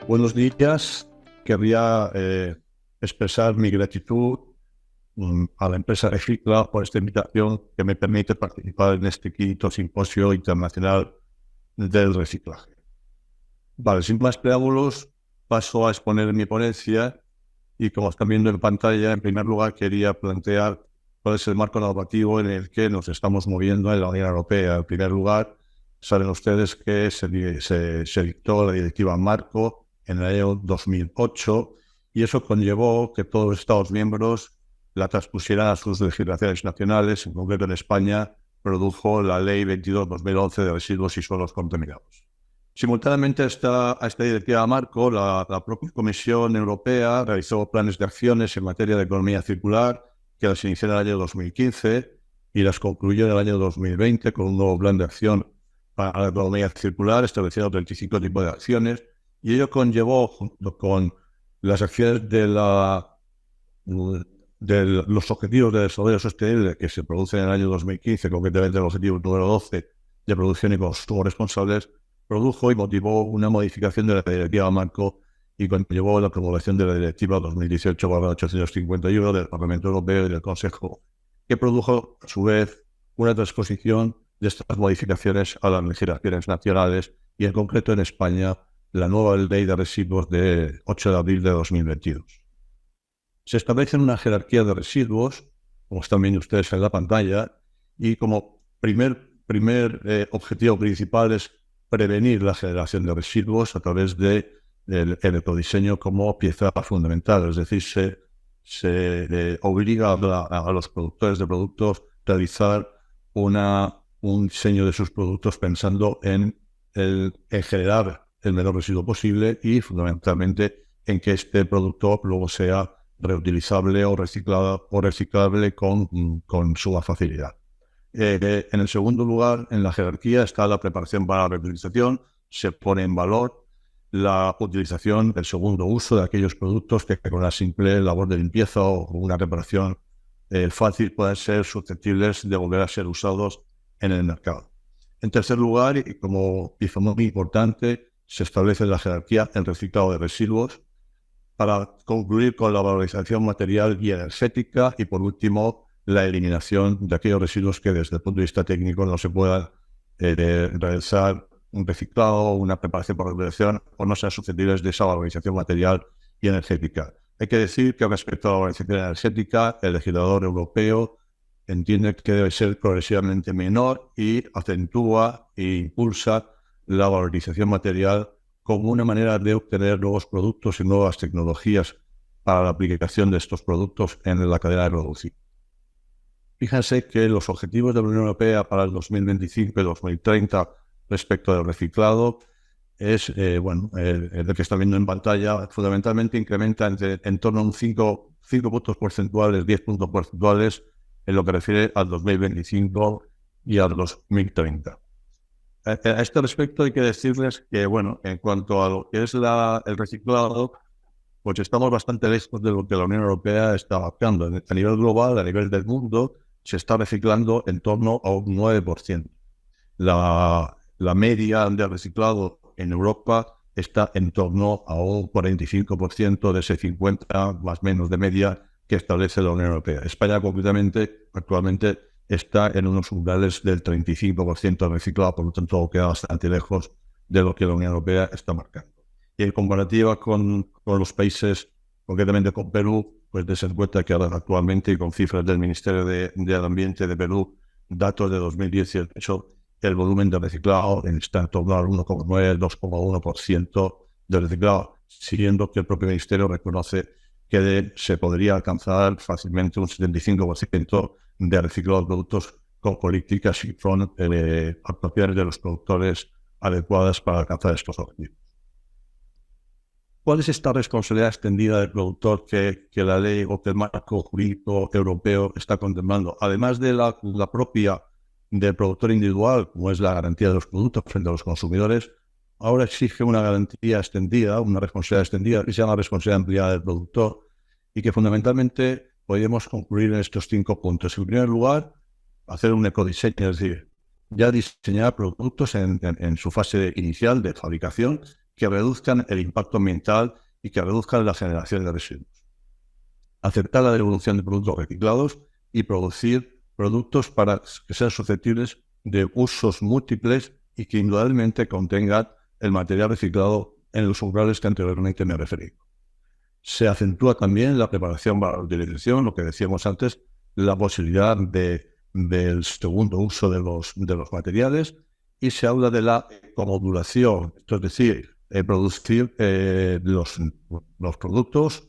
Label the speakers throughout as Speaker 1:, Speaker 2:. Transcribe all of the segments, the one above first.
Speaker 1: Buenos días. Querría expresar mi gratitud a la empresa Recicla por esta invitación que me permite participar en este quinto simposio internacional del reciclaje. Vale, sin más preámbulos, paso a exponer mi ponencia y, como están viendo en pantalla, en primer lugar quería plantear cuál es el marco normativo en el que nos estamos moviendo en la Unión Europea. En primer lugar, saben ustedes que se dictó la directiva marco en el año 2008 y eso conllevó que todos los Estados miembros la transpusieran a sus legislaciones nacionales. En concreto, en España produjo la Ley 22/2011 de residuos y suelos contaminados. Simultáneamente a esta directiva marco, la propia Comisión Europea realizó planes de acciones en materia de economía circular que las inició en el año 2015 y las concluyó en el año 2020 con un nuevo plan de acción para la economía circular, estableciendo 35 tipos de acciones, y ello conllevó, junto con las acciones de los objetivos de desarrollo sostenible que se producen en el año 2015, concretamente el objetivo número 12 de producción y consumo responsables, produjo y motivó una modificación de la directiva marco y conllevó la promulgación de la directiva 2018/851 del Parlamento Europeo y del Consejo, que produjo, a su vez, una transposición de estas modificaciones a las legislaciones nacionales y, en concreto, en España, la nueva Ley de Residuos de 8 de abril de 2022. Se establece una jerarquía de residuos, como están viendo ustedes en la pantalla, y como primer objetivo principal es prevenir la generación de residuos a través del ecodiseño como pieza fundamental. Es decir, se obliga a los productores de productos a realizar un diseño de sus productos pensando en generar el menor residuo posible y, fundamentalmente, en que este producto luego sea reutilizable o reciclable con suma facilidad. En el segundo lugar, en la jerarquía, está la preparación para la reutilización. Se pone en valor la utilización, el segundo uso de aquellos productos que con una simple labor de limpieza o una reparación fácil pueden ser susceptibles de volver a ser usados en el mercado. En tercer lugar, y como pieza muy importante, se establece en la jerarquía el reciclado de residuos para concluir con la valorización material y energética y, por último, la eliminación de aquellos residuos que desde el punto de vista técnico no se puedan realizar un reciclado, una preparación por recuperación o no sean susceptibles de esa valorización material y energética. Hay que decir que respecto a la valorización energética, el legislador europeo entiende que debe ser progresivamente menor y acentúa e impulsa la valorización material como una manera de obtener nuevos productos y nuevas tecnologías para la aplicación de estos productos en la cadena de producción. Fíjense que los objetivos de la Unión Europea para el 2025 y 2030 respecto del reciclado es, el que está viendo en pantalla, fundamentalmente incrementa en torno a un 5 puntos porcentuales, 10 puntos porcentuales en lo que refiere al 2025 y al 2030. A este respecto hay que decirles que, en cuanto a lo que es el reciclado, pues estamos bastante lejos de lo que la Unión Europea está abarcando. A nivel global, a nivel del mundo, se está reciclando en torno a un 9%. La media de reciclado en Europa está en torno a un 45% de ese 50% más o menos de media que establece la Unión Europea. España, concretamente, actualmente está en unos umbrales del 35% de reciclado, por lo tanto queda bastante lejos de lo que la Unión Europea está marcando. Y en comparativa con los países, concretamente con Perú, pues des en cuenta que actualmente, y con cifras del Ministerio del Ambiente de Perú, datos de 2018, el volumen de reciclado está en torno al 1,9, 2,1% de reciclado, siguiendo que el propio Ministerio reconoce que se podría alcanzar fácilmente un 75% de reciclado de productos con políticas y con actuaciones de los productores adecuadas para alcanzar estos objetivos. ¿Cuál es esta responsabilidad extendida del productor que la ley o que el marco jurídico europeo está contemplando? Además de la propia del productor individual, como es la garantía de los productos frente a los consumidores, ahora exige una garantía extendida, una responsabilidad extendida, que se llama responsabilidad ampliada del productor, y que fundamentalmente podemos concluir en estos 5 puntos. En primer lugar, hacer un ecodiseño, es decir, ya diseñar productos en su fase inicial de fabricación que reduzcan el impacto ambiental y que reduzcan la generación de residuos. Aceptar la devolución de productos reciclados y producir productos para que sean susceptibles de usos múltiples y que indudablemente contengan el material reciclado en los umbrales que anteriormente me referí. Se acentúa también la preparación para la utilización, lo que decíamos antes, la posibilidad del segundo uso de los materiales, y se habla de la ecomodulación, esto es decir, producir los productos,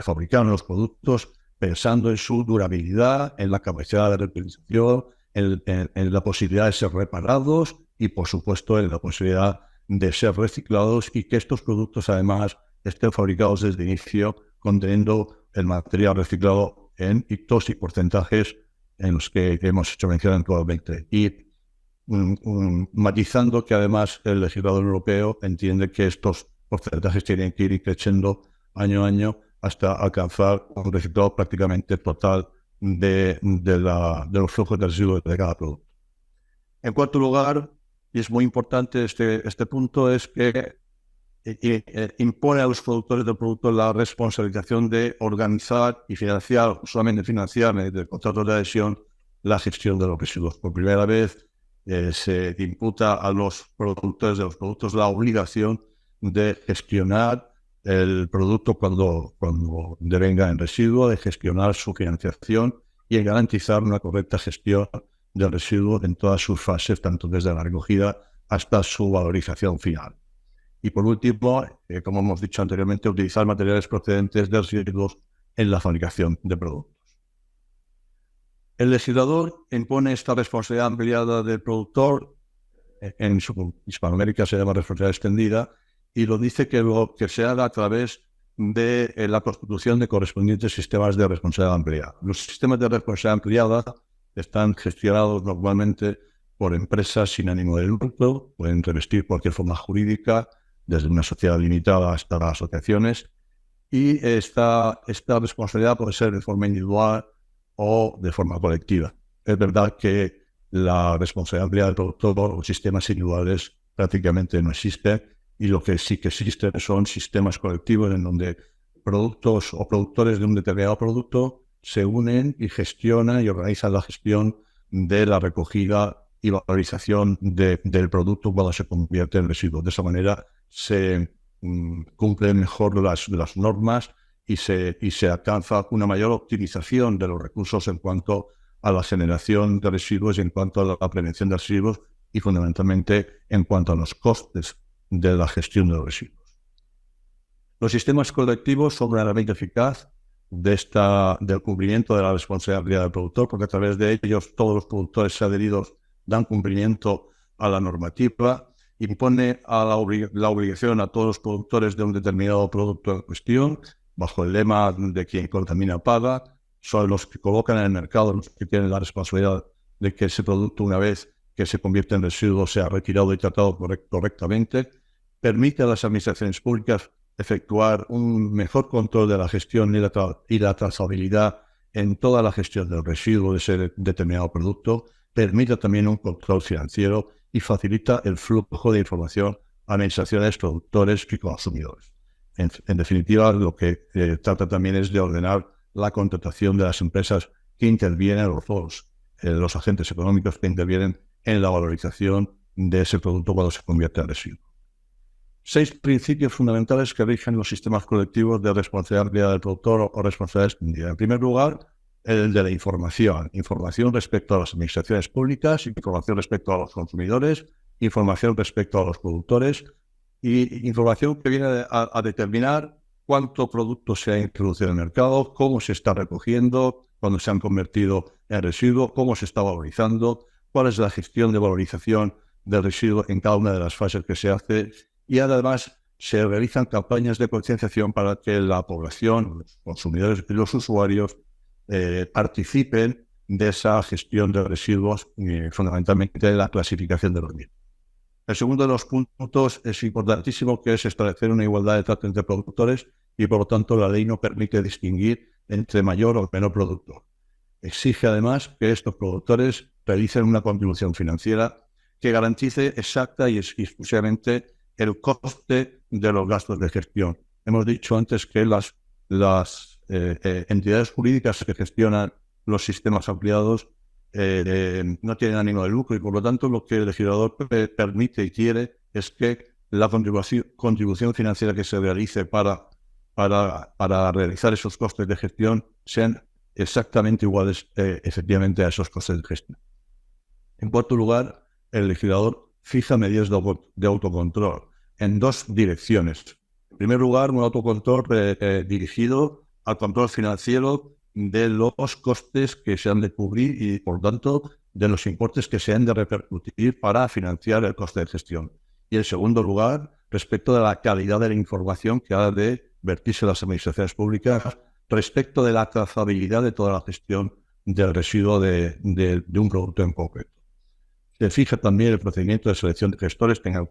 Speaker 1: fabricar los productos pensando en su durabilidad, en la capacidad de reutilización, en la posibilidad de ser reparados y, por supueto, en la posibilidad de ser reciclados, y que estos productos además estén fabricados desde el inicio conteniendo el material reciclado en hitos y porcentajes en los que hemos hecho mención actualmente. Y matizando que además el legislador europeo entiende que estos porcentajes tienen que ir creciendo año a año hasta alcanzar un reciclado prácticamente total de los flujos de residuos de cada producto. En cuarto lugar, y es muy importante este punto, es que impone a los productores del producto la responsabilización de organizar y financiar, solamente financiar mediante contratos de adhesión, la gestión de los residuos. Por primera vez se imputa a los productores de los productos la obligación de gestionar el producto cuando devenga en residuo, de gestionar su financiación y de garantizar una correcta gestión del residuo en todas sus fases, tanto desde la recogida hasta su valorización final. Y por último, como hemos dicho anteriormente, utilizar materiales procedentes de residuos en la fabricación de productos. El legislador impone esta responsabilidad ampliada del productor, en Hispanoamérica se llama responsabilidad extendida, y lo dice que se haga a través de la constitución de correspondientes sistemas de responsabilidad ampliada. Los sistemas de responsabilidad ampliada están gestionados normalmente por empresas sin ánimo de lucro, pueden revestir cualquier forma jurídica, desde una sociedad limitada hasta las asociaciones, y esta responsabilidad puede ser de forma individual o de forma colectiva. Es verdad que la responsabilidad ampliada del productor o sistemas individuales prácticamente no existen, y lo que sí que existen son sistemas colectivos en donde productos o productores de un determinado producto se unen y gestionan y organizan la gestión de la recogida y valorización del producto cuando se convierte en residuo. De esa manera se cumplen mejor las normas y se alcanza una mayor optimización de los recursos en cuanto a la generación de residuos y en cuanto a la prevención de residuos, y fundamentalmente en cuanto a los costes de la gestión de los residuos. Los sistemas colectivos son una herramienta eficaz del cumplimiento de la responsabilidad del productor, porque a través de ellos todos los productores adheridos dan cumplimiento a la normativa, impone la obligación a todos los productores de un determinado producto en cuestión, bajo el lema de quien contamina paga. Son los que colocan en el mercado los que tienen la responsabilidad de que ese producto, una vez que se convierte en residuo, sea retirado y tratado correctamente. Permite a las administraciones públicas efectuar un mejor control de la gestión y la trazabilidad en toda la gestión del residuo de ese determinado producto. Permite también un control financiero y facilita el flujo de información a administraciones, productores y consumidores. En definitiva, lo que trata también es de ordenar la contratación de las empresas que intervienen, los agentes económicos que intervienen en la valorización de ese producto cuando se convierte en residuo. 6 principios fundamentales que rigen los sistemas colectivos de responsabilidad del productor o responsabilidad extendida. En primer lugar, el de la información. Información respecto a las administraciones públicas, información respecto a los consumidores, información respecto a los productores y información que viene a determinar cuánto producto se ha introducido en el mercado, cómo se está recogiendo, cuándo se han convertido en residuo, cómo se está valorizando, cuál es la gestión de valorización del residuo en cada una de las fases que se hace. Y además se realizan campañas de concienciación para que la población, los consumidores y los usuarios participen de esa gestión de residuos y fundamentalmente de la clasificación de los mismos. El segundo de los puntos es importantísimo, que es establecer una igualdad de trato entre productores, y por lo tanto la ley no permite distinguir entre mayor o menor productor. Exige además que estos productores realicen una contribución financiera que garantice exacta y exclusivamente el coste de los gastos de gestión. Hemos dicho antes que las entidades jurídicas que gestionan los sistemas ampliados no tienen ánimo de lucro y, por lo tanto, lo que el legislador permite y quiere es que la contribución financiera que se realice para realizar esos costes de gestión sean exactamente iguales, efectivamente, a esos costes de gestión. En cuarto lugar, el legislador fija medidas de autocontrol en dos direcciones. En primer lugar, un autocontrol dirigido al control financiero de los costes que se han de cubrir y, por tanto, de los importes que se han de repercutir para financiar el coste de gestión. Y, en segundo lugar, respecto de la calidad de la información que ha de vertirse las administraciones públicas respecto de la trazabilidad de toda la gestión del residuo de un producto en concreto. Se fija también el procedimiento de selección de gestores. Tengas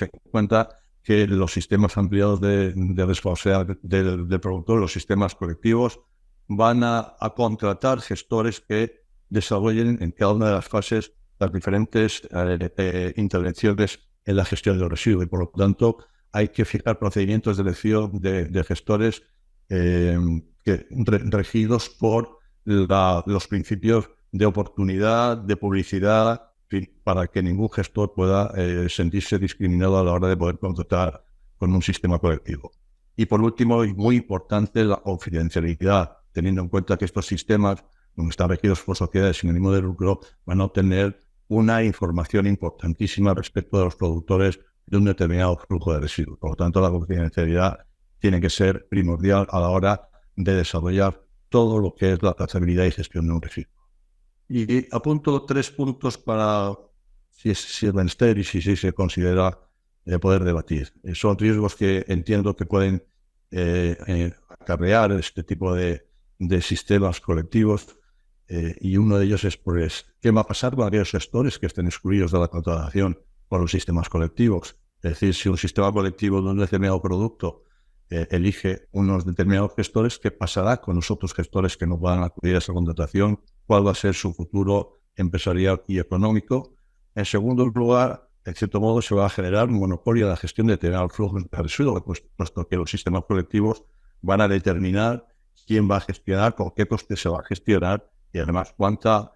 Speaker 1: en cuenta que los sistemas ampliados de responsabilidad del productor, los sistemas colectivos, van a contratar gestores que desarrollen en cada una de las fases las diferentes intervenciones en la gestión del residuo, y por lo tanto hay que fijar procedimientos de elección de gestores regidos por los principios de oportunidad, de publicidad, para que ningún gestor pueda sentirse discriminado a la hora de poder contratar con un sistema colectivo. Y por último, y muy importante, la confidencialidad, teniendo en cuenta que estos sistemas, como están regidos por sociedades sin ánimo de lucro, van a obtener una información importantísima respecto de los productores de un determinado flujo de residuos. Por lo tanto, la confidencialidad tiene que ser primordial a la hora de desarrollar todo lo que es la trazabilidad y gestión de un residuo. Y apunto 3 puntos para si es menester y si se considera poder debatir. Son riesgos que entiendo que pueden acarrear este tipo de sistemas colectivos, y uno de ellos es, pues, ¿qué va a pasar con aquellos gestores que estén excluidos de la contratación por los sistemas colectivos? Es decir, si un sistema colectivo de un determinado producto elige unos determinados gestores, ¿qué pasará con los otros gestores que no van a acudir a esa contratación? ¿Cuál va a ser su futuro empresarial y económico? En segundo lugar, en cierto modo, se va a generar un monopolio de la gestión de determinados flujos de residuos, puesto que los sistemas colectivos van a determinar quién va a gestionar, con qué coste se va a gestionar y, además, cuánta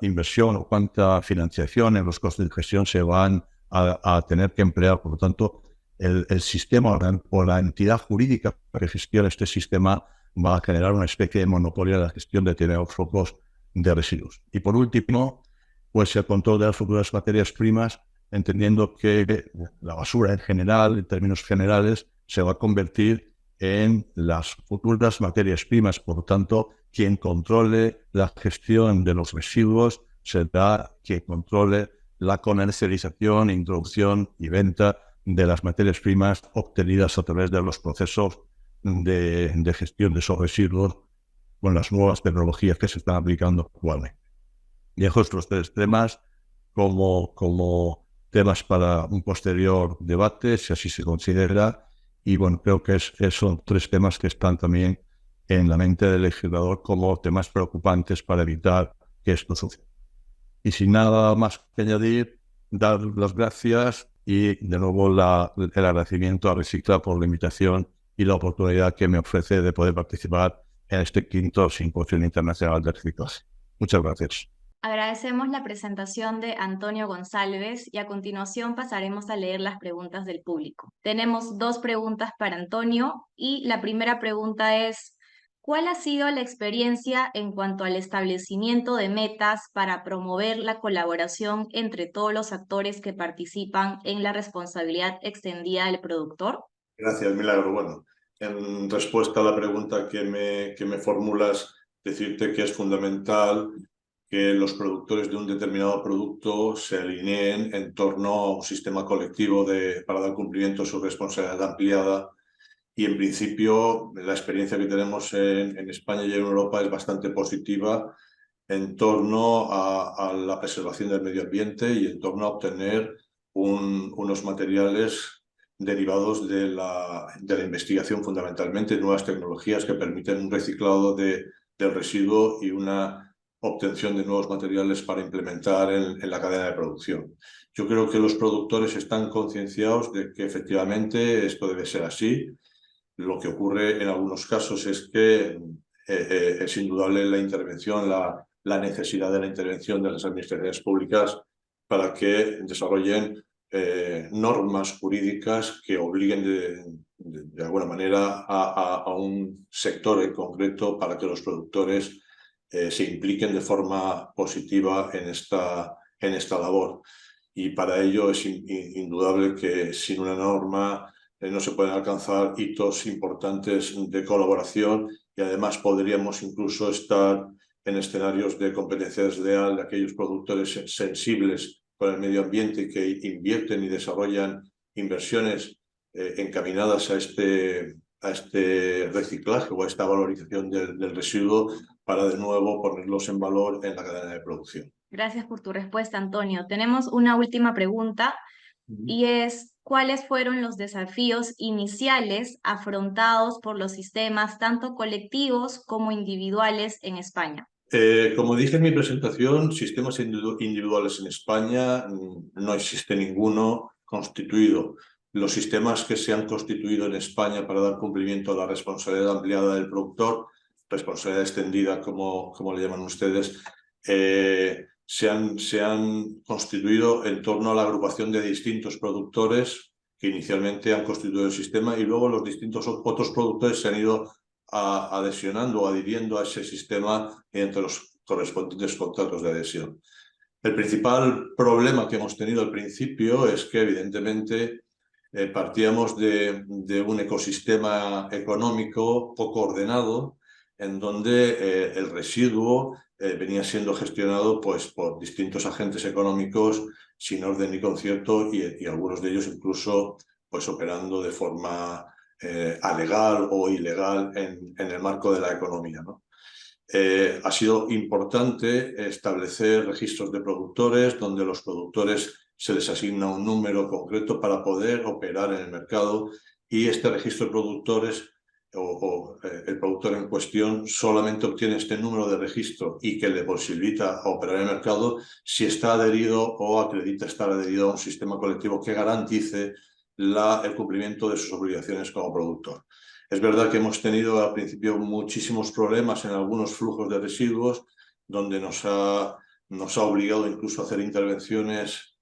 Speaker 1: inversión o cuánta financiación en los costes de gestión se van a tener que emplear. Por lo tanto, el sistema o la entidad jurídica que gestiona este sistema va a generar una especie de monopolio de la gestión de determinados flujos de residuos. Y por último, pues el control de las futuras materias primas, entendiendo que la basura en general, en términos generales, se va a convertir en las futuras materias primas. Por lo tanto, quien controle la gestión de los residuos será quien controle la comercialización, introducción y venta de las materias primas obtenidas a través de los procesos de gestión de esos residuos con las nuevas tecnologías que se están aplicando actualmente. Dejo estos 3 temas como temas para un posterior debate, si así se considera, y bueno, creo que son 3 temas que están también en la mente del legislador como temas preocupantes para evitar que esto suceda. Y sin nada más que añadir, dar las gracias y de nuevo el agradecimiento a Recicla por la invitación y la oportunidad que me ofrece de poder participar en este 5º Simposio Internacional de Reciclaje. Muchas gracias.
Speaker 2: Agradecemos la presentación de Antonio González y a continuación pasaremos a leer las preguntas del público. Tenemos 2 preguntas para Antonio y la primera pregunta es: ¿cuál ha sido la experiencia en cuanto al establecimiento de metas para promover la colaboración entre todos los actores que participan en la responsabilidad extendida del productor?
Speaker 3: Gracias, Milagro. Bueno, en respuesta a la pregunta que me formulas, decirte que es fundamental que los productores de un determinado producto se alineen en torno a un sistema colectivo para dar cumplimiento a su responsabilidad ampliada. Y en principio la experiencia que tenemos en España y en Europa es bastante positiva en torno a la preservación del medio ambiente y en torno a obtener unos materiales derivados de la investigación, fundamentalmente nuevas tecnologías que permiten un reciclado del residuo y una obtención de nuevos materiales para implementar en la cadena de producción. Yo creo que los productores están concienciados de que efectivamente esto debe ser así. Lo que ocurre en algunos casos es que es indudable la intervención, la necesidad de la intervención de las administraciones públicas para que desarrollen normas jurídicas que obliguen de alguna manera a un sector en concreto para que los productores se impliquen de forma positiva en esta labor. Y para ello es indudable que sin una norma no se pueden alcanzar hitos importantes de colaboración y además podríamos incluso estar en escenarios de competencia desleal de aquellos productores sensibles con el medio ambiente que invierten y desarrollan inversiones encaminadas a este reciclaje o a esta valorización del residuo para de nuevo ponerlos en valor en la cadena de producción.
Speaker 2: Gracias por tu respuesta, Antonio. Tenemos una última pregunta y es, ¿cuáles fueron los desafíos iniciales afrontados por los sistemas tanto colectivos como individuales en España?
Speaker 3: Como dije en mi presentación, sistemas individuales en España no existe ninguno constituido. Los sistemas que se han constituido en España para dar cumplimiento a la responsabilidad ampliada del productor, responsabilidad extendida como le llaman ustedes, se han constituido en torno a la agrupación de distintos productores que inicialmente han constituido el sistema y luego los distintos otros productores se han ido adhesionando o adhiriendo a ese sistema entre los correspondientes contratos de adhesión. El principal problema que hemos tenido al principio es que evidentemente partíamos de un ecosistema económico poco ordenado en donde el residuo venía siendo gestionado pues, por distintos agentes económicos sin orden ni concierto y algunos de ellos incluso pues, operando de forma alegal o ilegal en el marco de la economía, ¿no? Ha sido importante establecer registros de productores donde los productores se les asigna un número concreto para poder operar en el mercado y este registro de productores el productor en cuestión solamente obtiene este número de registro y que le posibilita operar en el mercado si está adherido o acredita estar adherido a un sistema colectivo que garantice el cumplimiento de sus obligaciones como productor. Es verdad que hemos tenido al principio muchísimos problemas en algunos flujos de residuos donde nos ha obligado incluso a hacer intervenciones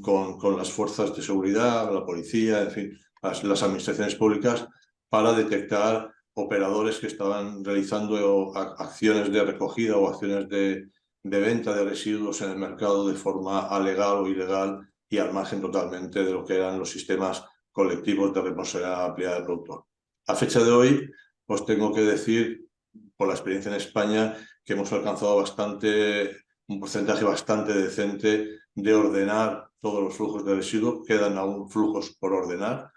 Speaker 3: con las fuerzas de seguridad, la policía, en fin, las administraciones públicas para detectar operadores que estaban realizando acciones de recogida o acciones de venta de residuos en el mercado de forma alegal o ilegal y al margen totalmente de lo que eran los sistemas colectivos de responsabilidad ampliada del productor. A fecha de hoy, os tengo que decir, por la experiencia en España, que hemos alcanzado un porcentaje bastante decente de ordenar todos los flujos de residuos. Quedan aún flujos por ordenar.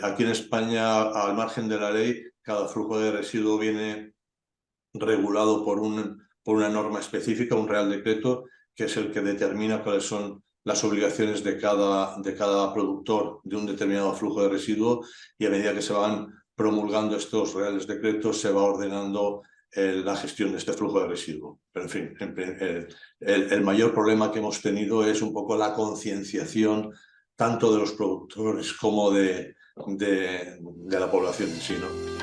Speaker 3: Aquí en España, al margen de la ley, cada flujo de residuo viene regulado por una norma específica, un Real Decreto, que es el que determina cuáles son las obligaciones de cada productor de un determinado flujo de residuo y a medida que se van promulgando estos Reales Decretos se va ordenando la gestión de este flujo de residuo. Pero en fin, el mayor problema que hemos tenido es un poco la concienciación tanto de los productores como de la población en sí, ¿no?